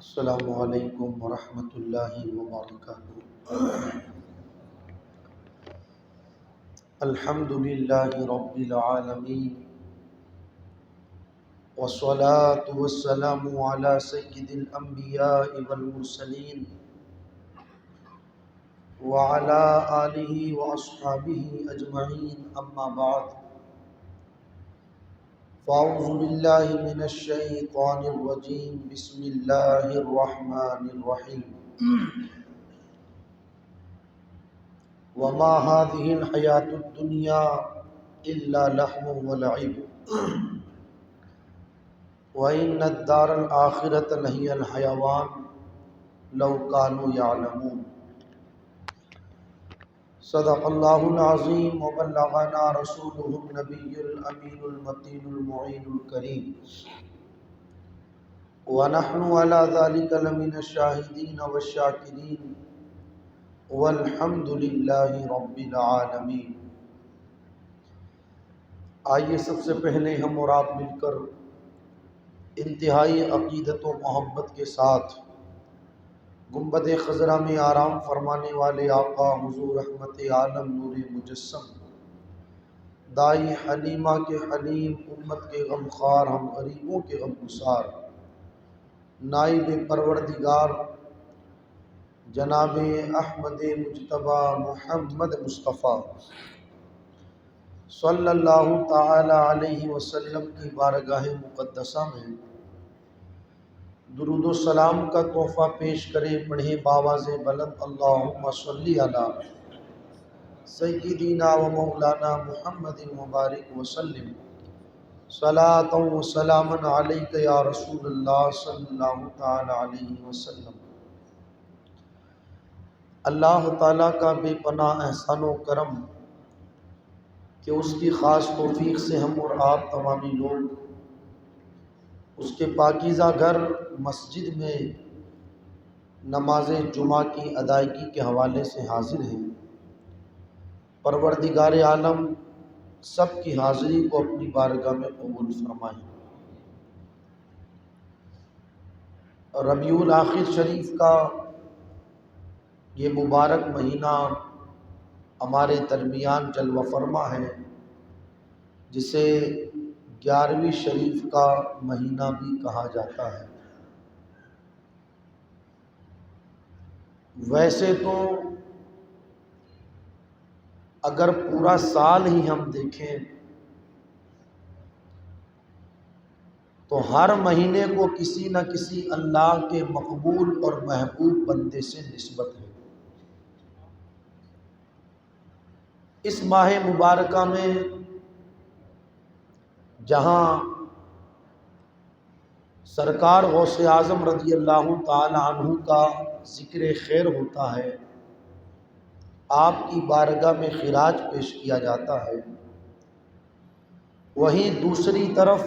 السلام علیکم ورحمۃ اللہ وبرکاتہ۔ الحمد للہ رب العالمین والصلاة والسلام علی سید الانبیاء والمرسلین وعلی آلہ واصحابہ اجمعین، اما بعد فاعوذ باللہ من الشیطان الرجیم، بسم اللہ الرحمن الرحیم۔ وما هذه الحیاة الدنیا الا لہو ولعب وإن الدار الآخرة لہی الحیوان لو كانوا يعلمون۔ صدق اللہ العظیم وبلغنا رسولہ النبی الامین المتین المعین الکریم، ونحن على ذلك لمن الشاہدین والشاکرین، والحمد للہ رب العالمین۔ آئیے سب سے پہلے ہم اور آپ مل کر انتہائی عقیدت و محبت کے ساتھ گنبد خضرا میں آرام فرمانے والے آقا حضور رحمت عالم نور مجسم دائی حلیمہ کے حلیم، امت کے غمخوار، ہم غریبوں کے غمگسار، نائب پروردگار جناب احمد مجتبیٰ محمد مصطفیٰ صلی اللہ تعالی علیہ وسلم کی بارگاہ مقدسہ میں درود و سلام کا تحفہ پیش کرے، پڑھے باواز بلند اللہم صلی علی سیدنا و مولانا محمد مبارک وسلم، صلاۃ و سلاما علیک یا رسول اللہ صلی اللہ تعالی علیہ وسلم۔ اللہ تعالیٰ کا بے پناہ احسان و کرم کہ اس کی خاص توفیق سے ہم اور آپ تمامی لوگ اس کے پاکیزہ گھر مسجد میں نماز جمعہ کی ادائیگی کے حوالے سے حاضر ہیں۔ پروردگار عالم سب کی حاضری کو اپنی بارگاہ میں قبول فرمائے۔ ربیع الاخر شریف کا یہ مبارک مہینہ ہمارے درمیان جلوہ فرما ہے، جسے 11ویں شریف کا مہینہ بھی کہا جاتا ہے۔ ویسے تو اگر پورا سال ہی ہم دیکھیں تو ہر مہینے کو کسی نہ کسی اللہ کے مقبول اور محبوب بندے سے نسبت ہے۔ اس ماہ مبارکہ میں جہاں سرکار غوث اعظم رضی اللہ تعالی عنہ کا ذکر خیر ہوتا ہے، آپ کی بارگاہ میں خراج پیش کیا جاتا ہے، وہیں دوسری طرف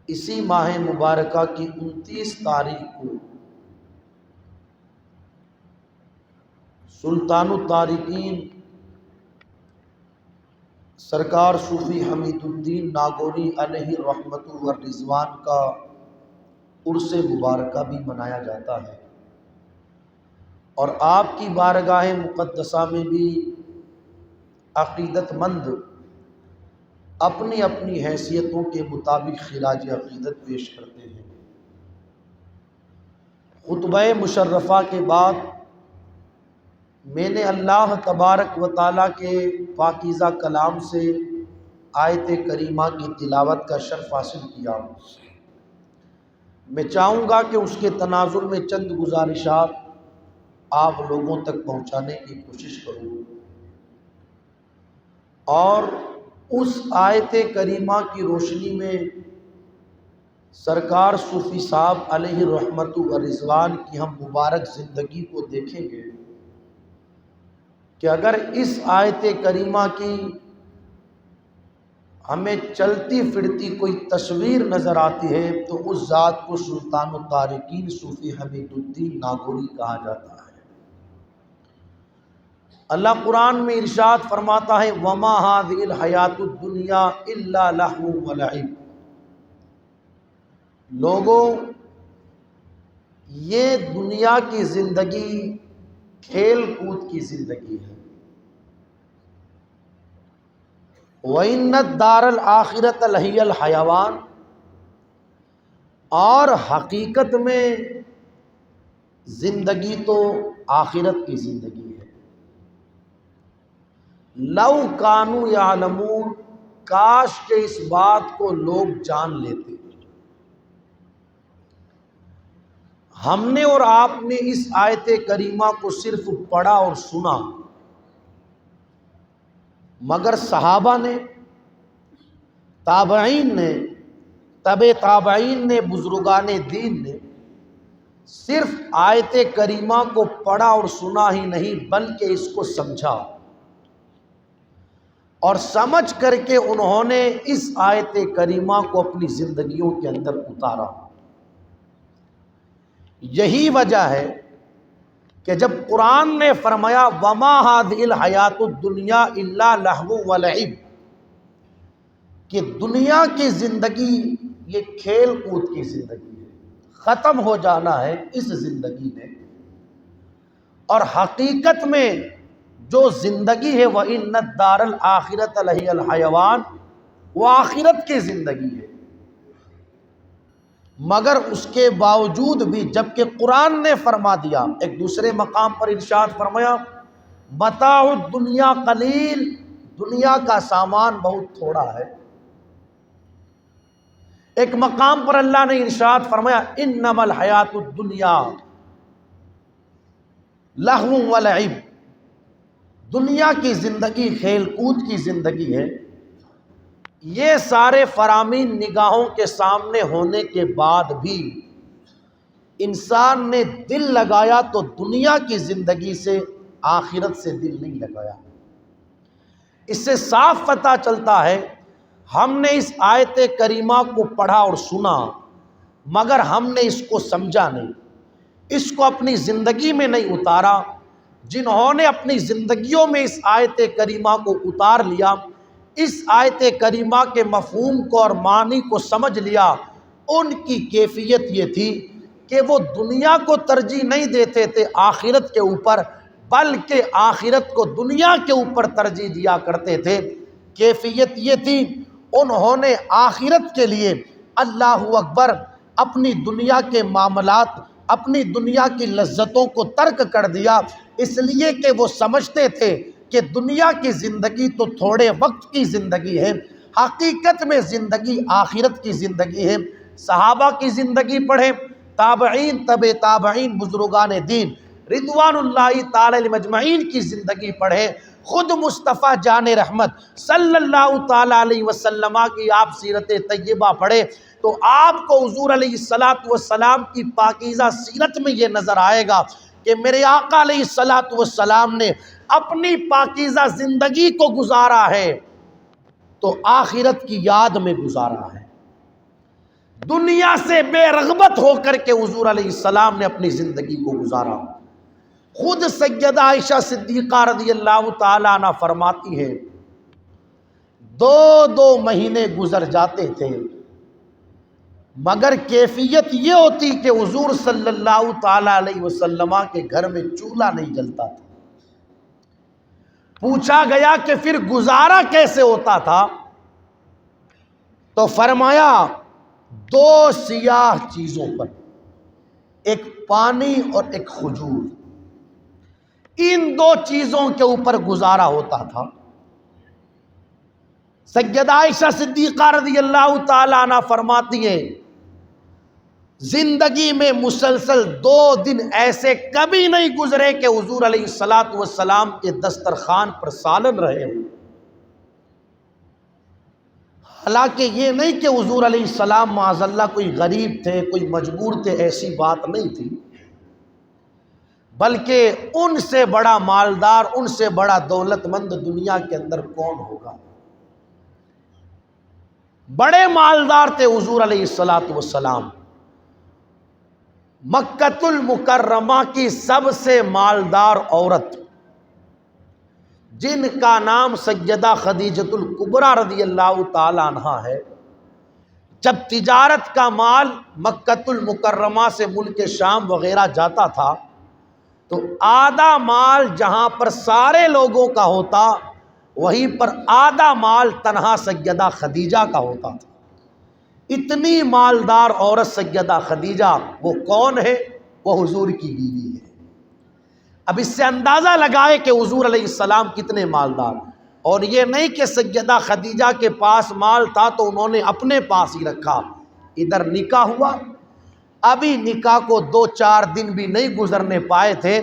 اسی ماہ مبارکہ کی 29 تاریخ کو سلطان الطارقین سرکار صوفی حمید الدین ناگوری علیہ رحمت و رضوان کا عرس مبارکہ بھی منایا جاتا ہے، اور آپ کی بارگاہ مقدسہ میں بھی عقیدت مند اپنی اپنی حیثیتوں کے مطابق خراج عقیدت پیش کرتے ہیں۔ خطبہ مشرفہ کے بعد میں نے اللہ تبارک و تعالیٰ کے پاکیزہ کلام سے آیت کریمہ کی تلاوت کا شرف حاصل کیا۔ میں چاہوں گا کہ اس کے تناظر میں چند گزارشات آپ لوگوں تک پہنچانے کی کوشش کروں، اور اس آیت کریمہ کی روشنی میں سرکار صوفی صاحب علیہ رحمت و رضوان کی ہم مبارک زندگی کو دیکھیں گے کہ اگر اس آیت کریمہ کی ہمیں چلتی پھرتی کوئی تصویر نظر آتی ہے تو اس ذات کو سلطان الطارقین صوفی حمید الدین ناگوری کہا جاتا ہے۔ اللہ قرآن میں ارشاد فرماتا ہے وَمَا هَذِهِ الْحَيَاةُ الدُّنْيَا إِلَّا لَهْوٌ وَلَعِبٌ۔ لوگوں، یہ دنیا کی زندگی کھیل کود کی زندگی ہے. وَإِنَّ الدَّارَ الْآخِرَةَ لَهِيَ الْحَيَوَانُ، اور حقیقت میں زندگی تو آخرت کی زندگی ہے. لَوْ كَانُوا يَعْلَمُونَ، کاش کہ اس بات کو لوگ جان لیتے. ہم نے اور آپ نے اس آیت کریمہ کو صرف پڑھا اور سنا، مگر صحابہ نے، تابعین نے، تبع تابعین نے، بزرگان دین نے صرف آیت کریمہ کو پڑھا اور سنا ہی نہیں بلکہ اس کو سمجھا، اور سمجھ کر کے انہوں نے اس آیت کریمہ کو اپنی زندگیوں کے اندر اتارا. یہی وجہ ہے کہ جب قرآن نے فرمایا وَمَا هَذِهِ الْحَيَاةُ الدُّنْيَا إِلَّا لَهْوٌ وَلَعِبٌ، کہ دنیا کی زندگی یہ کھیل کود کی زندگی ہے، ختم ہو جانا ہے اس زندگی نے. اور حقیقت میں جو زندگی ہے وَإِنَّ الدَّارَ الْآخِرَةَ لَهِيَ الْحَيَوَانُ، وہ آخرت کی زندگی ہے. مگر اس کے باوجود بھی جبکہ قرآن نے فرما دیا، ایک دوسرے مقام پر ارشاد فرمایا متاع الدنیا قلیل، دنیا کا سامان بہت تھوڑا ہے. ایک مقام پر اللہ نے ارشاد فرمایا انما الحیات الدنیا لہو ولعب، دنیا کی زندگی کھیل کود کی زندگی ہے. یہ سارے فرامین نگاہوں کے سامنے ہونے کے بعد بھی انسان نے دل لگایا تو دنیا کی زندگی سے، آخرت سے دل نہیں لگایا. اس سے صاف پتہ چلتا ہے ہم نے اس آیت کریمہ کو پڑھا اور سنا مگر ہم نے اس کو سمجھا نہیں، اس کو اپنی زندگی میں نہیں اتارا. جنہوں نے اپنی زندگیوں میں اس آیت کریمہ کو اتار لیا، اس آیت کریمہ کے مفہوم کو اور معنی کو سمجھ لیا، ان کی کیفیت یہ تھی کہ وہ دنیا کو ترجیح نہیں دیتے تھے آخرت کے اوپر، بلکہ آخرت کو دنیا کے اوپر ترجیح دیا کرتے تھے. کیفیت یہ تھی انہوں نے آخرت کے لیے اللہ اکبر اپنی دنیا کے معاملات، اپنی دنیا کی لذتوں کو ترک کر دیا، اس لیے کہ وہ سمجھتے تھے کہ دنیا کی زندگی تو تھوڑے وقت کی زندگی ہے، حقیقت میں زندگی آخرت کی زندگی ہے. صحابہ کی زندگی پڑھیں، تابعین، تبع تابعین، بزرگان دین رضوان اللہ تعالی علیہم اجمعین کی زندگی پڑھیں، خود مصطفیٰ جان رحمت صلی اللہ تعالی علیہ وسلم کی آپ سیرت طیبہ پڑھیں تو آپ کو حضور علیہ السلام کی پاکیزہ سیرت میں یہ نظر آئے گا کہ میرے آقا علیہ السلام نے اپنی پاکیزہ زندگی کو گزارا ہے تو آخرت کی یاد میں گزارا ہے. دنیا سے بے رغبت ہو کر کے حضور علیہ السلام نے اپنی زندگی کو گزارا. خود سیدہ عائشہ صدیقہ رضی اللہ تعالیٰ عنہ فرماتی ہے 2 مہینے گزر جاتے تھے مگر کیفیت یہ ہوتی کہ حضور صلی اللہ تعالیٰ علیہ وسلم کے گھر میں چولہا نہیں جلتا تھا. پوچھا گیا کہ پھر گزارا کیسے ہوتا تھا تو فرمایا 2 سیاہ چیزوں پر، ایک پانی اور ایک کھجور، ان 2 چیزوں کے اوپر گزارا ہوتا تھا. سیدہ عائشہ صدیقہ رضی اللہ تعالیٰ عنہ فرماتی ہیں زندگی میں مسلسل 2 دن ایسے کبھی نہیں گزرے کہ حضور علیہ السلام کے دسترخوان پر سالن رہے ہوں. حالانکہ یہ نہیں کہ حضور علیہ السلام معاذ اللہ کوئی غریب تھے، کوئی مجبور تھے، ایسی بات نہیں تھی، بلکہ ان سے بڑا مالدار، ان سے بڑا دولت مند دنیا کے اندر کون ہوگا. بڑے مالدار تھے حضور علیہ السلام. مکۃ المکرمہ کی سب سے مالدار عورت جن کا نام سیدہ خدیجۃ الکبریٰ رضی اللہ تعالی عنہا ہے، جب تجارت کا مال مکۃ المکرمہ سے ملک شام وغیرہ جاتا تھا تو آدھا مال جہاں پر سارے لوگوں کا ہوتا وہیں پر آدھا مال تنہا سیدہ خدیجہ کا ہوتا تھا۔ اتنی مالدار عورت سیدہ خدیجہ، وہ کون ہے؟ وہ حضور کی بیوی ہے۔ اب اس سے اندازہ لگائے کہ حضور علیہ السلام کتنے مالدار، اور یہ نہیں کہ سیدہ خدیجہ کے پاس مال تھا تو انہوں نے اپنے پاس ہی رکھا۔ ادھر نکاح ہوا، ابھی نکاح کو 2-4 دن بھی نہیں گزرنے پائے تھے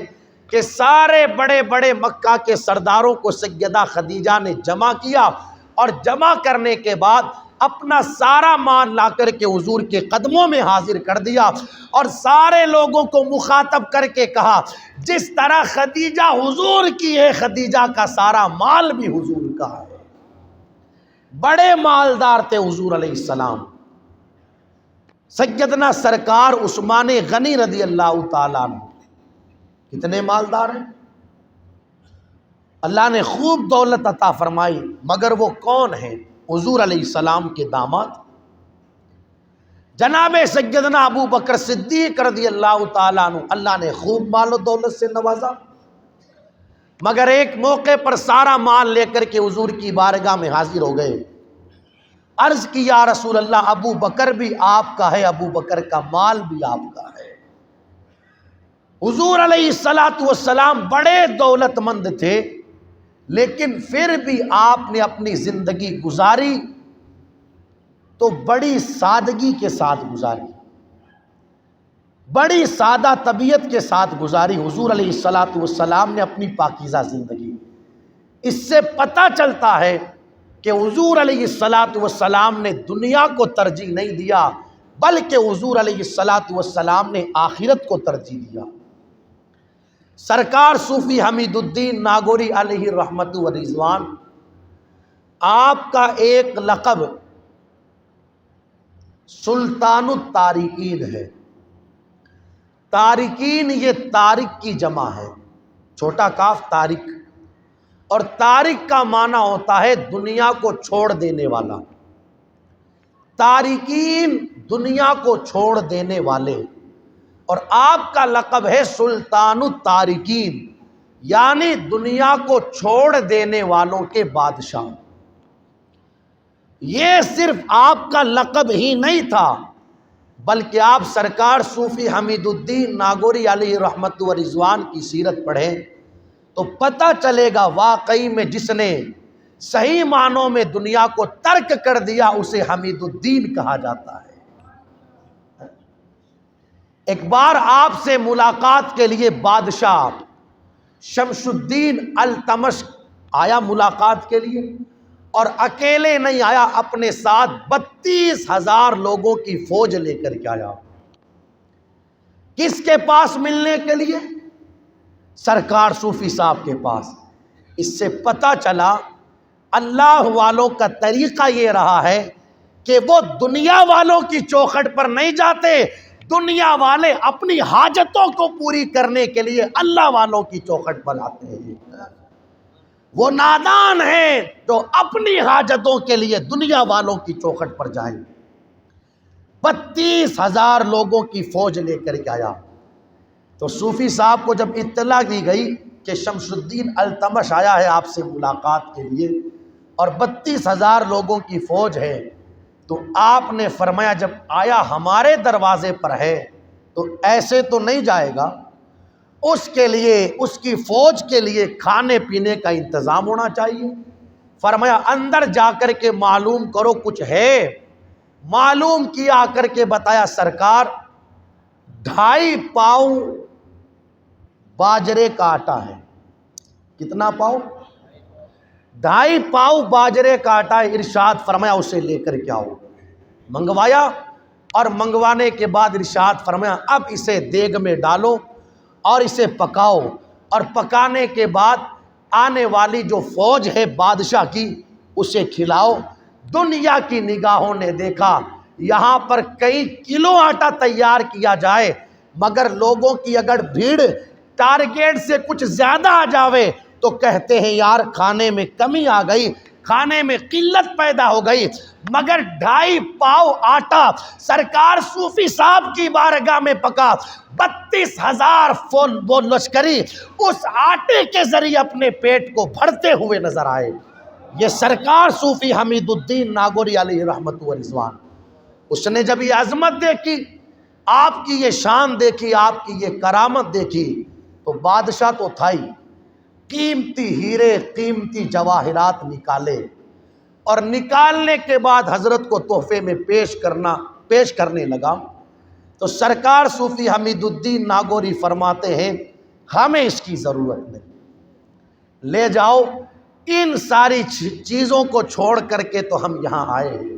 کہ سارے بڑے بڑے مکہ کے سرداروں کو سیدہ خدیجہ نے جمع کیا، اور جمع کرنے کے بعد اپنا سارا مال لا کر کے حضور کے قدموں میں حاضر کر دیا، اور سارے لوگوں کو مخاطب کر کے کہا جس طرح خدیجہ حضور کی ہے، خدیجہ کا سارا مال بھی حضور کا ہے۔ بڑے مالدار تھے حضور علیہ السلام۔ سیدنا سرکار عثمان غنی رضی اللہ تعالیٰ عنہ کتنے مالدار ہیں، اللہ نے خوب دولت عطا فرمائی، مگر وہ کون ہیں؟ حضور علیہ السلام کے داماد جناب سیدنا ابو بکر صدیق رضی اللہ تعالیٰ عنہ، اللہ نے خوب مال و دولت سے نوازا، مگر ایک موقع پر سارا مال لے کر کے حضور کی بارگاہ میں حاضر ہو گئے۔ عرض کی یا رسول اللہ، ابو بکر بھی آپ کا ہے، ابو بکر کا مال بھی آپ کا ہے۔ حضور علیہ السلام بڑے دولت مند تھے، لیکن پھر بھی آپ نے اپنی زندگی گزاری تو بڑی سادگی کے ساتھ گزاری، بڑی سادہ طبیعت کے ساتھ گزاری حضور علیہ السلام نے اپنی پاکیزہ زندگی۔ اس سے پتہ چلتا ہے کہ حضور علیہ السلام نے دنیا کو ترجیح نہیں دیا، بلکہ حضور علیہ السلام نے آخرت کو ترجیح دیا۔ سرکار صوفی حمید الدین ناگوری علیہ رحمت و رضوان، آپ کا ایک لقب سلطان التارکین ہے۔ تارکین یہ تارک کی جمع ہے، چھوٹا کاف تارک، اور تارک کا معنی ہوتا ہے دنیا کو چھوڑ دینے والا۔ تارکین دنیا کو چھوڑ دینے والے، اور آپ کا لقب ہے سلطان التارکین، یعنی دنیا کو چھوڑ دینے والوں کے بادشاہ۔ یہ صرف آپ کا لقب ہی نہیں تھا، بلکہ آپ سرکار صوفی حمید الدین ناگوری علیہ رحمت و رضوان کی سیرت پڑھیں تو پتہ چلے گا واقعی میں جس نے صحیح معنوں میں دنیا کو ترک کر دیا اسے حمید الدین کہا جاتا ہے۔ ایک بار آپ سے ملاقات کے لیے بادشاہ شمس الدین التمش آیا ملاقات کے لیے، اور اکیلے نہیں آیا، اپنے ساتھ 32,000 لوگوں کی فوج لے کر کے آیا۔ کس کے پاس ملنے کے لیے؟ سرکار صوفی صاحب کے پاس۔ اس سے پتہ چلا اللہ والوں کا طریقہ یہ رہا ہے کہ وہ دنیا والوں کی چوکھٹ پر نہیں جاتے، دنیا والے اپنی حاجتوں کو پوری کرنے کے لیے اللہ والوں کی چوکھٹ پر آتے ہیں۔ وہ نادان ہیں جو اپنی حاجتوں کے لیے دنیا والوں کی چوکھٹ پر جائیں۔ 32,000 لوگوں کی فوج لے کر کے آیا تو صوفی صاحب کو جب اطلاع دی گئی کہ شمس الدین التمش آیا ہے آپ سے ملاقات کے لیے اور 32,000 لوگوں کی فوج ہے، تو آپ نے فرمایا جب آیا ہمارے دروازے پر ہے تو ایسے تو نہیں جائے گا، اس کے لیے اس کی فوج کے لیے کھانے پینے کا انتظام ہونا چاہیے۔ فرمایا اندر جا کر کے معلوم کرو کچھ ہے۔ معلوم کیا کر کے بتایا سرکار 2.5 پاؤں باجرے کا آٹا ہے۔ کتنا پاؤ؟ 2.5 پاؤں باجرے کا آٹا ہے۔ ارشاد فرمایا اسے لے کر کے آؤ۔ منگوایا، اور منگوانے کے بعد ارشاد فرمایا اب اسے دیگ میں ڈالو اور اسے پکاؤ، اور پکانے کے بعد آنے والی جو فوج ہے بادشاہ کی اسے کھلاؤ۔ دنیا کی نگاہوں نے دیکھا یہاں پر کئی کلو آٹا تیار کیا جائے، مگر لوگوں کی اگر بھیڑ ٹارگیٹ سے کچھ زیادہ آ جاوے تو کہتے ہیں یار کھانے میں کمی آ گئی، کھانے میں قلت پیدا ہو گئی، مگر 2.5 پاؤ آٹا سرکار صوفی صاحب کی بارگاہ میں پکا، 32,000 وہ لشکری اس آٹے کے ذریعے اپنے پیٹ کو بھرتے ہوئے نظر آئے۔ یہ سرکار صوفی حمید الدین ناگوری علیہ رحمت و رضوان، اس نے جب یہ عظمت دیکھی، آپ کی یہ شان دیکھی، آپ کی یہ کرامت دیکھی، تو بادشاہ تو تھا ہی، قیمتی ہیرے قیمتی جواہرات نکالے، اور نکالنے کے بعد حضرت کو تحفے میں پیش کرنے لگا۔ تو سرکار صوفی حمید الدین ناگوری فرماتے ہیں ہمیں اس کی ضرورت نہیں، لے جاؤ، ان ساری چیزوں کو چھوڑ کر کے تو ہم یہاں آئے ہیں۔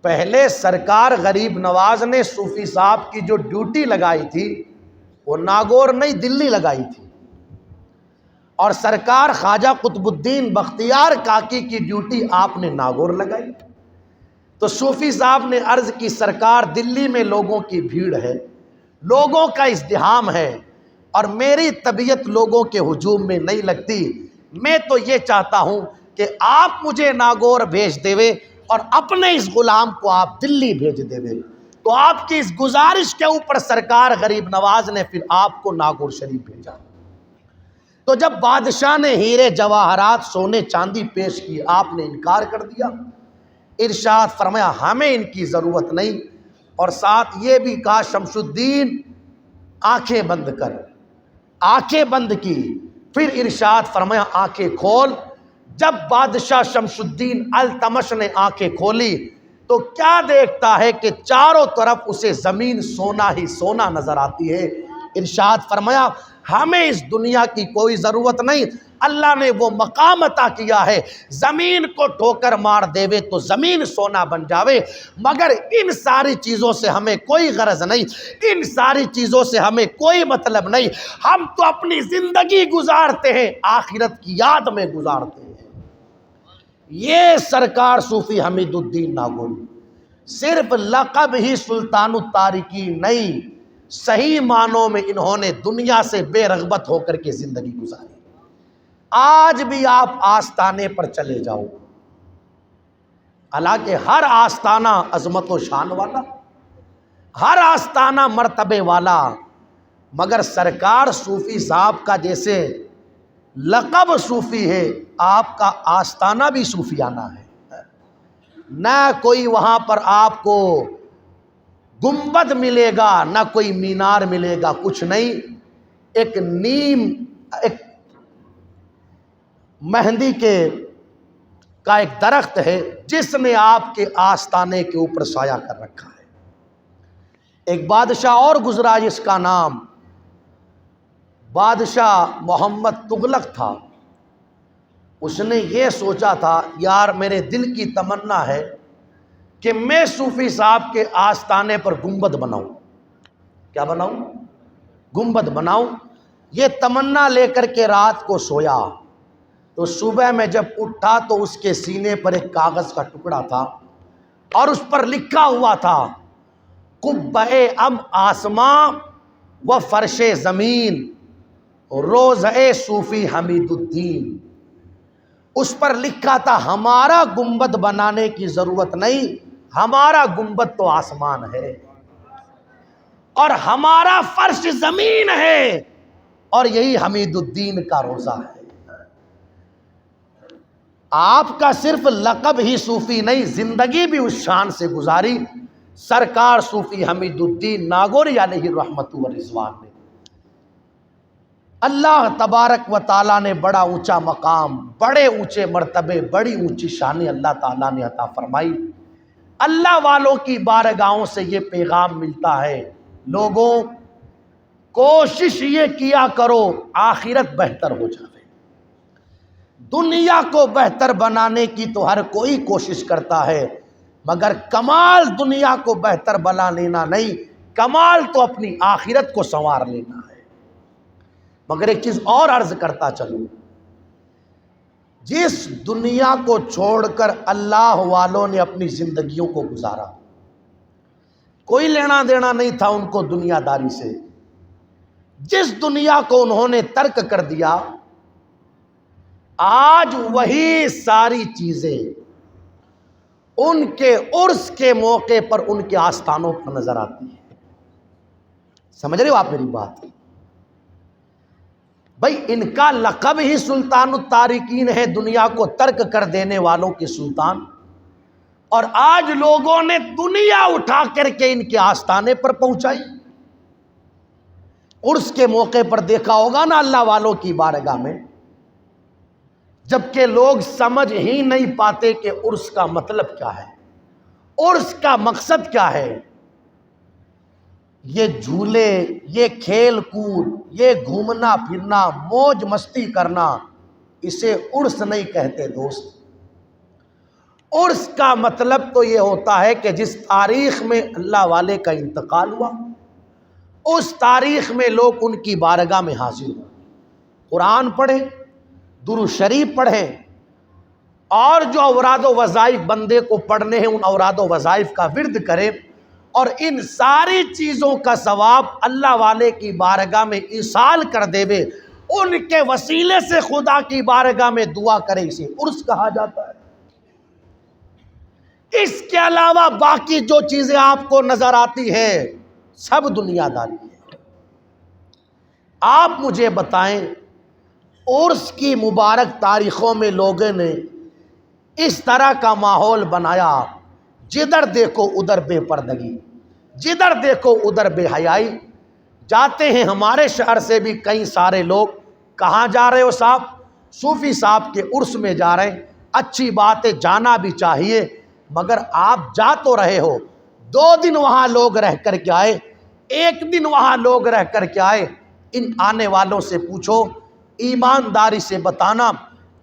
پہلے سرکار غریب نواز نے صوفی صاحب کی جو ڈیوٹی لگائی تھی وہ ناگور نہیں دلی لگائی تھی، اور سرکار خواجہ قطب الدین بختیار کاکی کی ڈیوٹی آپ نے ناگور لگائی۔ تو صوفی صاحب نے عرض کی سرکار دلی میں لوگوں کی بھیڑ ہے، لوگوں کا ازدحام ہے، اور میری طبیعت لوگوں کے ہجوم میں نہیں لگتی، میں تو یہ چاہتا ہوں کہ آپ مجھے ناگور بھیج دیوے اور اپنے اس غلام کو آپ دلی بھیج دیوے۔ تو آپ کی اس گزارش کے اوپر سرکار غریب نواز نے پھر آپ کو ناگور شریف بھیجا۔ تو جب بادشاہ نے ہیرے جواہرات سونے چاندی پیش کی، آپ نے انکار کر دیا، ارشاد فرمایا ہمیں ان کی ضرورت نہیں، اور ساتھ یہ بھی کہا شمس الدین آنکھیں بند کر، آنکھیں بند کی، پھر ارشاد فرمایا آنکھیں کھول۔ جب بادشاہ شمس الدین التمش نے آنکھیں کھولی تو کیا دیکھتا ہے کہ چاروں طرف اسے زمین سونا ہی سونا نظر آتی ہے۔ ارشاد فرمایا ہمیں اس دنیا کی کوئی ضرورت نہیں، اللہ نے وہ مقام عطا کیا ہے، زمین کو ٹھوکر مار دیوے تو زمین سونا بن جاوے، مگر ان ساری چیزوں سے ہمیں کوئی غرض نہیں، ان ساری چیزوں سے ہمیں کوئی مطلب نہیں، ہم تو اپنی زندگی گزارتے ہیں آخرت کی یاد میں گزارتے ہیں۔ یہ سرکار صوفی حمید الدین ناگوری صرف لقب ہی سلطان الطارقین نہیں، صحیح معنوں میں انہوں نے دنیا سے بے رغبت ہو کر کے زندگی گزاری۔ آج بھی آپ آستانے پر چلے جاؤ، حالانکہ ہر آستانہ عظمت و شان والا، ہر آستانہ مرتبے والا، مگر سرکار صوفی صاحب کا جیسے لقب صوفی ہے، آپ کا آستانہ بھی صوفیانہ ہے۔ نہ کوئی وہاں پر آپ کو گنبد ملے گا، نہ کوئی مینار ملے گا، کچھ نہیں، ایک مہندی کا ایک درخت ہے جس نے آپ کے آستانے کے اوپر سایہ کر رکھا ہے۔ ایک بادشاہ اور گزرا جس کا نام بادشاہ محمد تغلق تھا، اس نے یہ سوچا تھا یار میرے دل کی تمنا ہے کہ میں صوفی صاحب کے آستانے پر گنبد بناؤں۔ کیا بناؤں؟ گنبد بناؤں۔ یہ تمنا لے کر کے رات کو سویا، تو صبح میں جب اٹھا تو اس کے سینے پر ایک کاغذ کا ٹکڑا تھا، اور اس پر لکھا ہوا تھا قبہ آسماں و فرش زمین روضہ صوفی حمید الدین۔ اس پر لکھا تھا ہمارا گنبد بنانے کی ضرورت نہیں، ہمارا گنبد تو آسمان ہے، اور ہمارا فرش زمین ہے، اور یہی حمید الدین کا روضہ ہے۔ آپ کا صرف لقب ہی صوفی نہیں، زندگی بھی اس شان سے گزاری سرکار صوفی حمید الدین ناگوری علیہ رحمت و رضوان نے۔ اللہ تبارک و تعالیٰ نے بڑا اونچا مقام، بڑے اونچے مرتبے، بڑی اونچی شانیں اللہ تعالیٰ نے عطا فرمائی۔ اللہ والوں کی بارگاہوں سے یہ پیغام ملتا ہے، لوگوں کوشش یہ کیا کرو آخرت بہتر ہو جائے۔ دنیا کو بہتر بنانے کی تو ہر کوئی کوشش کرتا ہے، مگر کمال دنیا کو بہتر بنا لینا نہیں، کمال تو اپنی آخرت کو سنوار لینا ہے۔ مگر ایک چیز اور عرض کرتا چلوں، جس دنیا کو چھوڑ کر اللہ والوں نے اپنی زندگیوں کو گزارا، کوئی لینا دینا نہیں تھا ان کو دنیا داری سے، جس دنیا کو انہوں نے ترک کر دیا، آج وہی ساری چیزیں ان کے عرس کے موقع پر ان کے آستانوں پر نظر آتی ہیں۔ سمجھ رہے ہو آپ میری بات؟ بھائی ان کا لقب ہی سلطان التارکین ہے، دنیا کو ترک کر دینے والوں کے سلطان، اور آج لوگوں نے دنیا اٹھا کر کے ان کے آستانے پر پہنچائی۔ عرس کے موقع پر دیکھا ہوگا نا اللہ والوں کی بارگاہ میں، جبکہ لوگ سمجھ ہی نہیں پاتے کہ عرس کا مطلب کیا ہے، عرس کا مقصد کیا ہے۔ یہ جھولے، یہ کھیل کود، یہ گھومنا پھرنا، موج مستی کرنا، اسے عرس نہیں کہتے دوست۔ عرس کا مطلب تو یہ ہوتا ہے کہ جس تاریخ میں اللہ والے کا انتقال ہوا، اس تاریخ میں لوگ ان کی بارگاہ میں حاضر ہوں، قرآن پڑھیں، درود شریف پڑھیں، اور جو اوراد و وظائف بندے کو پڑھنے ہیں ان اوراد و وظائف کا ورد کریں، اور ان ساری چیزوں کا ثواب اللہ والے کی بارگاہ میں ایصال کر دے وے، ان کے وسیلے سے خدا کی بارگاہ میں دعا کرے، اسے عرس کہا جاتا ہے۔ اس کے علاوہ باقی جو چیزیں آپ کو نظر آتی ہیں سب دنیا داری ہے۔ آپ مجھے بتائیں عرس کی مبارک تاریخوں میں لوگوں نے اس طرح کا ماحول بنایا، جدھر دیکھو ادھر بے پردگی، جدھر دیکھو ادھر بے حیائی۔ جاتے ہیں ہمارے شہر سے بھی کئی سارے لوگ، کہاں جا رہے ہو صاحب؟ صوفی صاحب کے عرس میں جا رہے ہیں، اچھی بات ہے، جانا بھی چاہیے، مگر آپ جا تو رہے ہو، 2 دن وہاں لوگ رہ کر کے آئے، 1 دن وہاں لوگ رہ کر کے آئے، ان آنے والوں سے پوچھو، ایمانداری سے بتانا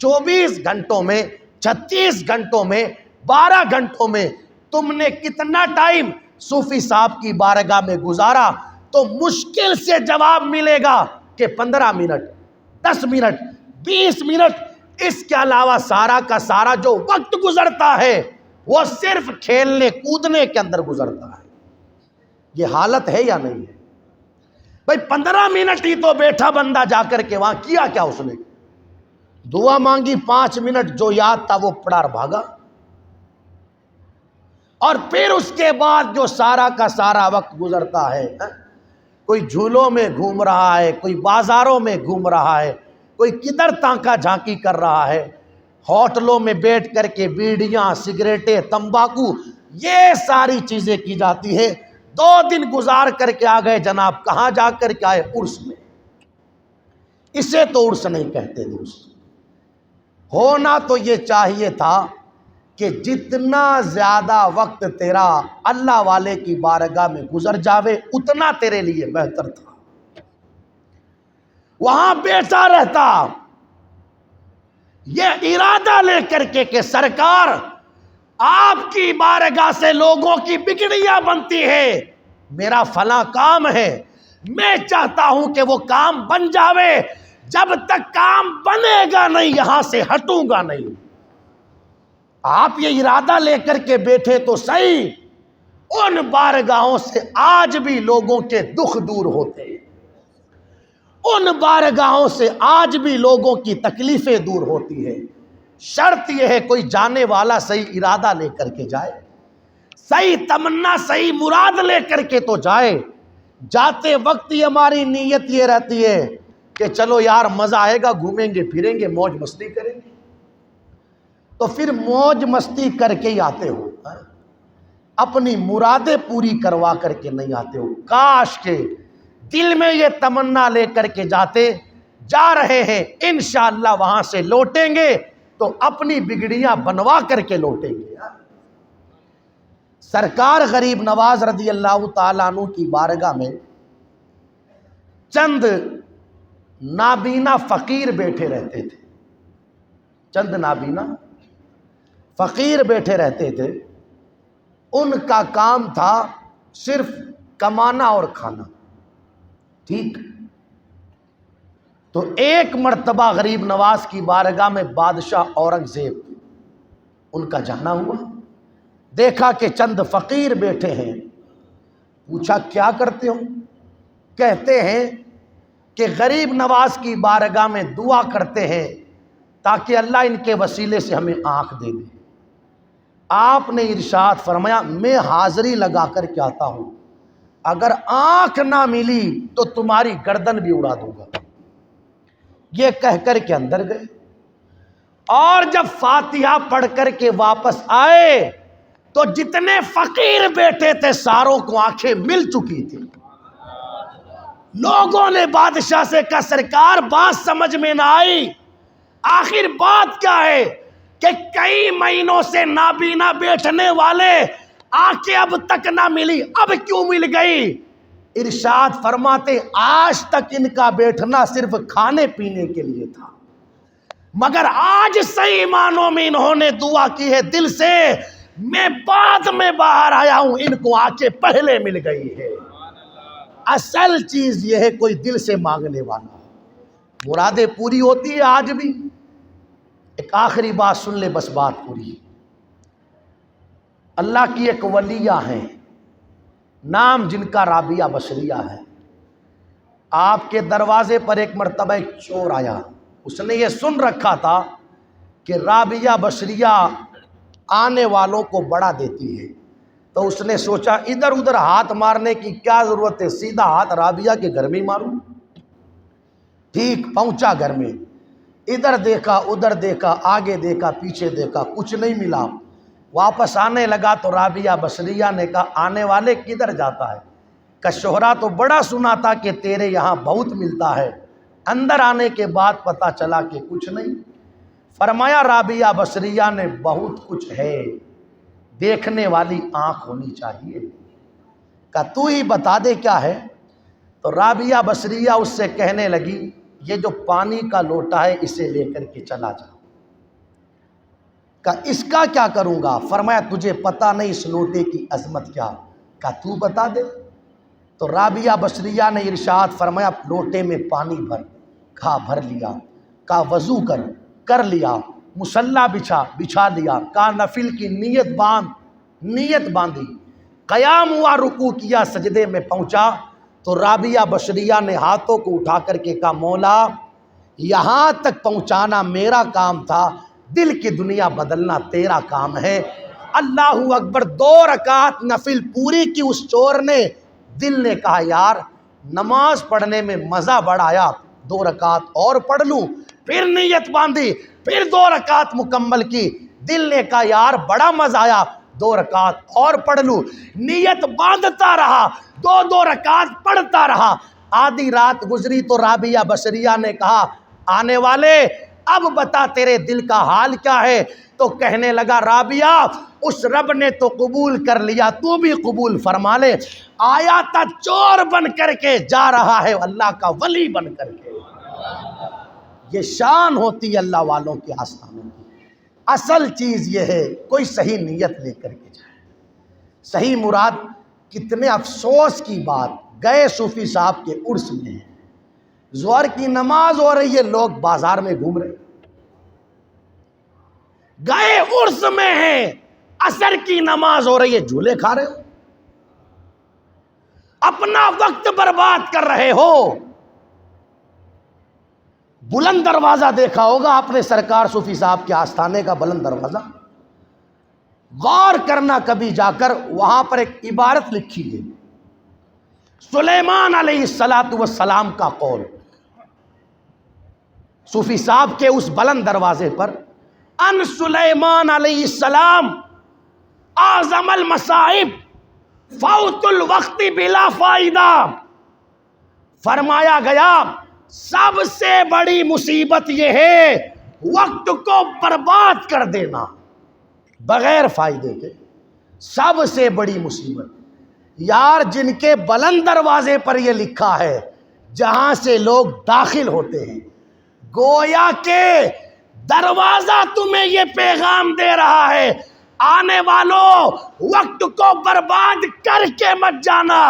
24 گھنٹوں میں، 36 گھنٹوں میں، 12 گھنٹوں میں تم نے کتنا ٹائم صوفی صاحب کی بارگاہ میں گزارا؟ تو مشکل سے جواب ملے گا کہ 15 منٹ، 10 منٹ، 20 منٹ۔ اس کے علاوہ سارا کا سارا جو وقت گزرتا ہے وہ صرف کھیلنے کودنے کے اندر گزرتا ہے۔ یہ حالت ہے یا نہیں ہے؟ بھائی 15 منٹ ہی تو بیٹھا بندہ جا کر کے وہاں، کیا کیا اس نے؟ دعا مانگی 5 منٹ، جو یاد تھا وہ پڑھا اور بھاگا، اور پھر اس کے بعد جو سارا کا سارا وقت گزرتا ہے، کوئی جھولوں میں گھوم رہا ہے، کوئی بازاروں میں گھوم رہا ہے، کوئی کدھر تانکا جھانکی کر رہا ہے، ہوٹلوں میں بیٹھ کر کے بیڑیاں، سگریٹیں، تمباکو، یہ ساری چیزیں کی جاتی ہے۔ 2 دن گزار کر کے آ گئے جناب، کہاں جا کر کے آئے؟ عرس میں۔ اسے تو عرس نہیں کہتے دوست۔ ہونا تو یہ چاہیے تھا کہ جتنا زیادہ وقت تیرا اللہ والے کی بارگاہ میں گزر جاوے اتنا تیرے لیے بہتر تھا، وہاں بیٹھا رہتا یہ ارادہ لے کر کے کہ سرکار آپ کی بارگاہ سے لوگوں کی بگڑیاں بنتی ہے، میرا فلاں کام ہے، میں چاہتا ہوں کہ وہ کام بن جاوے، جب تک کام بنے گا نہیں یہاں سے ہٹوں گا نہیں۔ آپ یہ ارادہ لے کر کے بیٹھے تو صحیح، ان بارگاہوں سے آج بھی لوگوں کے دکھ دور ہوتے ہیں، ان بارگاہوں سے آج بھی لوگوں کی تکلیفیں دور ہوتی ہیں۔ شرط یہ ہے کوئی جانے والا صحیح ارادہ لے کر کے جائے، صحیح تمنا، صحیح مراد لے کر کے تو جائے۔ جاتے وقت ہی ہماری نیت یہ رہتی ہے کہ چلو یار مزہ آئے گا، گھومیں گے پھریں گے، موج مستی کریں گے، تو پھر موج مستی کر کے ہی آتے ہو، اپنی مرادیں پوری کروا کر کے نہیں آتے ہو۔ کاش کے دل میں یہ تمنا لے کر کے جاتے، جا رہے ہیں انشاءاللہ وہاں سے لوٹیں گے تو اپنی بگڑیاں بنوا کر کے لوٹیں گے۔ سرکار غریب نواز رضی اللہ تعالیٰ عنہ کی بارگاہ میں چند نابینا فقیر بیٹھے رہتے تھے، چند نابینا فقیر بیٹھے رہتے تھے، ان کا کام تھا صرف کمانا اور کھانا، ٹھیک؟ تو ایک مرتبہ غریب نواز کی بارگاہ میں بادشاہ اورنگزیب ان کا جانا ہوا، دیکھا کہ چند فقیر بیٹھے ہیں، پوچھا کیا کرتے ہو؟ کہتے ہیں کہ غریب نواز کی بارگاہ میں دعا کرتے ہیں تاکہ اللہ ان کے وسیلے سے ہمیں آنکھ دے دے۔ آپ نے ارشاد فرمایا میں حاضری لگا کر کے آتا ہوں، اگر آنکھ نہ ملی تو تمہاری گردن بھی اڑا دوں گا۔ یہ کہہ کر کے اندر گئے، اور جب فاتحہ پڑھ کر کے واپس آئے تو جتنے فقیر بیٹھے تھے ساروں کو آنکھیں مل چکی تھی۔ لوگوں نے بادشاہ سے کہا سرکار بات سمجھ میں نہ آئی، آخر بات کیا ہے کہ کئی مہینوں سے نابینا بیٹھنے والے آنکھیں اب تک نہ ملی، اب کیوں مل گئی؟ ارشاد فرماتے آج تک ان کا بیٹھنا صرف کھانے پینے کے لیے تھا، مگر آج صحیح معنوں میں انہوں نے دعا کی ہے دل سے، میں بعد میں باہر آیا ہوں، ان کو آنکھیں پہلے مل گئی ہے۔ اصل چیز یہ ہے کوئی دل سے مانگنے والا، مرادیں پوری ہوتی ہے آج بھی۔ ایک آخری بات سن لے، بس بات پوری۔ اللہ کی ایک ولیہ ہیں، نام جن کا رابعہ بصریہ ہے۔ آپ کے دروازے پر ایک مرتبہ ایک چور آیا، اس نے یہ سن رکھا تھا کہ رابعہ بصریہ آنے والوں کو بڑا دیتی ہے، تو اس نے سوچا ادھر ادھر ہاتھ مارنے کی کیا ضرورت ہے، سیدھا ہاتھ رابعہ کے گھر میں ہی ماروں۔ ٹھیک پہنچا گھر میں، ادھر دیکھا ادھر دیکھا، آگے دیکھا پیچھے دیکھا، کچھ نہیں ملا۔ واپس آنے لگا تو رابعہ بصریہ نے کہا آنے والے کدھر جاتا ہے؟ کہ شہرا تو بڑا سنا تھا کہ تیرے یہاں بہت ملتا ہے، اندر آنے کے بعد پتہ چلا کہ کچھ نہیں۔ فرمایا رابعہ بصریہ نے بہت کچھ ہے، دیکھنے والی آنکھ ہونی چاہیے۔ کہ تو ہی بتا دے کیا ہے؟ تو رابعہ بصریہ اس سے کہنے لگی یہ جو پانی کا لوٹا ہے اسے لے کر کے چلا جا۔ کہ اس کا کیا کروں گا؟ فرمایا تجھے پتہ نہیں اس لوٹے کی عظمت کیا؟ کہ تو بتا دے۔ تو رابعہ بصریہ نے ارشاد فرمایا لوٹے میں پانی بھر، کھا بھر لیا، کہا وضو کر لیا، مصلی بچھا لیا، کہا نفل کی نیت باندھی، قیام ہوا، رکوع کیا، سجدے میں پہنچا تو رابعہ بصریہ نے ہاتھوں کو اٹھا کر کے کہا مولا یہاں تک پہنچانا میرا کام تھا، دل کی دنیا بدلنا تیرا کام ہے۔ اللہ اکبر، 2 رکعت نفل پوری کی اس چور نے، دل نے کہا یار نماز پڑھنے میں مزہ بڑا آیا، 2 رکعت اور پڑھ لوں، پھر نیت باندھی، پھر 2 رکعت مکمل کی، دل نے کہا یار بڑا مزہ آیا، 2 رکعت اور پڑھ لوں، نیت باندھتا رہا، 2 رکعت پڑھتا رہا۔ آدھی رات گزری تو رابعہ بصریہ نے کہا آنے والے اب بتا تیرے دل کا حال کیا ہے؟ تو کہنے لگا رابعہ اس رب نے تو قبول کر لیا، تو بھی قبول فرما لے، آیا تھا چور بن کر کے، جا رہا ہے اللہ کا ولی بن کر کے۔ یہ شان ہوتی ہے اللہ والوں کے آستانوں کی۔ اصل چیز یہ ہے کوئی صحیح نیت لے کر کے جائے، صحیح مراد۔ کتنے افسوس کی بات، گئے صوفی صاحب کے عرس میں ہیں، ظہر کی نماز ہو رہی ہے، لوگ بازار میں گھوم رہے، گئے عرس میں ہیں، عصر کی نماز ہو رہی ہے، جھولے کھا رہے ہو، اپنا وقت برباد کر رہے ہو۔ بلند دروازہ دیکھا ہوگا آپ نے سرکار صوفی صاحب کے آستانے کا بلند دروازہ، غور کرنا کبھی جا کر، وہاں پر ایک عبارت لکھی ہے سلیمان علیہ السلام کا قول، صوفی صاحب کے اس بلند دروازے پر ان سلیمان علیہ السلام اعظم المصائب فوت الوقت بلا فائدہ، فرمایا گیا سب سے بڑی مصیبت یہ ہے وقت کو برباد کر دینا بغیر فائدے کے، سب سے بڑی مصیبت۔ یار جن کے بلند دروازے پر یہ لکھا ہے، جہاں سے لوگ داخل ہوتے ہیں، گویا کہ دروازہ تمہیں یہ پیغام دے رہا ہے آنے والوں وقت کو برباد کر کے مت جانا،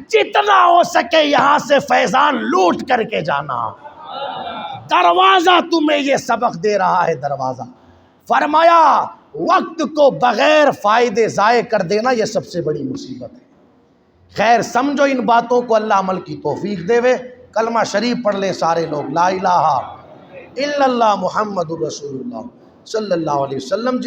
جتنا ہو سکے یہاں سے فیضان لوٹ کر کے جانا۔ دروازہ تمہیں یہ سبق دے رہا ہے، دروازہ۔ فرمایا وقت کو بغیر فائدے ضائع کر دینا یہ سب سے بڑی مصیبت ہے۔ خیر سمجھو ان باتوں کو، اللہ عمل کی توفیق دے وے۔ کلمہ شریف پڑھ لیں سارے لوگ، لا الہ الا اللہ محمد الرسول اللہ صلی اللہ علیہ وسلم.